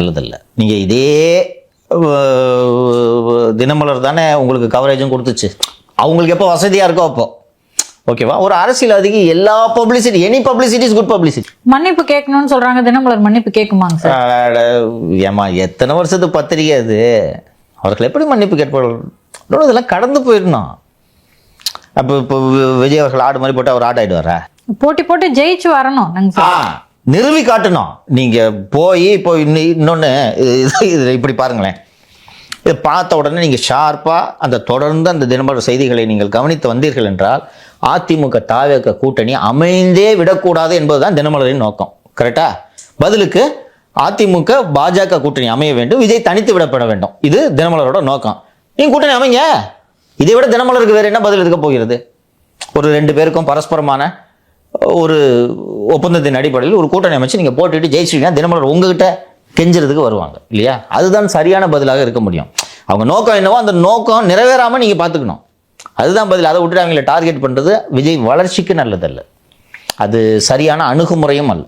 நல்லதில்லை. நீங்கள் இதே தினமலர் தானே உங்களுக்கு கவரேஜும் கொடுத்துச்சு. அவங்களுக்கு எப்போ வசதியாக இருக்கோ அப்போ, ஓகேவா? ஒரு அரசியல்வாதிக்கு எல்லா publicity, any publicity is good publicity. மன்னிப்பு கேட்கணும்னு சொல்றாங்க, தினமலர் மன்னிப்பு கேட்குமாங்க சார்? ஏமா எத்தனை வருஷத்துக்கு பத்திரிகை அது, அவர்கள் எப்படி மன்னிப்பு கேட்பார்கள்? இதெல்லாம் கடந்து போயிடணும். அப்போ இப்போ விஜய் அவர்கள் ஆடு மாதிரி போட்டு அவர் ஆட் ஆகிடுவாரா? போட்டி போட்டு ஜெயிச்சு வரணும் நாங்க சார், நிறுவி காட்டணும். நீங்கள் இப்போ இன்னொன்று இது இப்படி பாருங்களேன், இதை பார்த்த உடனே நீங்கள் ஷார்ப்பாக அந்த தொடர்ந்து அந்த தினமலர் செய்திகளை நீங்கள் கவனித்து வந்தீர்கள் என்றால், அதிமுக தாவேக கூட்டணி அமைந்தே விடக்கூடாது என்பதுதான் தினமலரின் நோக்கம். கரெக்டா? பதிலுக்கு அதிமுக பாஜக கூட்டணி அமைய வேண்டும், விஜய் தனித்து விடப்பட வேண்டும். இது தினமலரோட நோக்கம். நீங்கள் கூட்டணி அமைங்க, இதை விட தினமலருக்கு வேறு என்ன பதில் இருக்க போகிறது? ஒரு 2 பேருக்கும் பரஸ்பரமான ஒரு ஒப்பந்தத்தின் அடிப்படையில் ஒரு கூட்டணி அமைச்சு நீங்கள் போட்டுட்டு ஜெயிச்சிட்டீங்கன்னா தினமலர் உங்ககிட்ட கெஞ்சுறதுக்கு வருவாங்க இல்லையா? அதுதான் சரியான பதிலாக இருக்க முடியும். அவங்க நோக்கம் என்னவோ அந்த நோக்கம் நிறைவேறாமல் நீங்கள் பார்த்துக்கணும், அதுதான் பதில். அதை விட்டுட்டு அவங்களை டார்கெட் பண்ணுறது விஜய் வளர்ச்சிக்கு நல்லதல்ல, அது சரியான அணுகுமுறையும் அல்ல.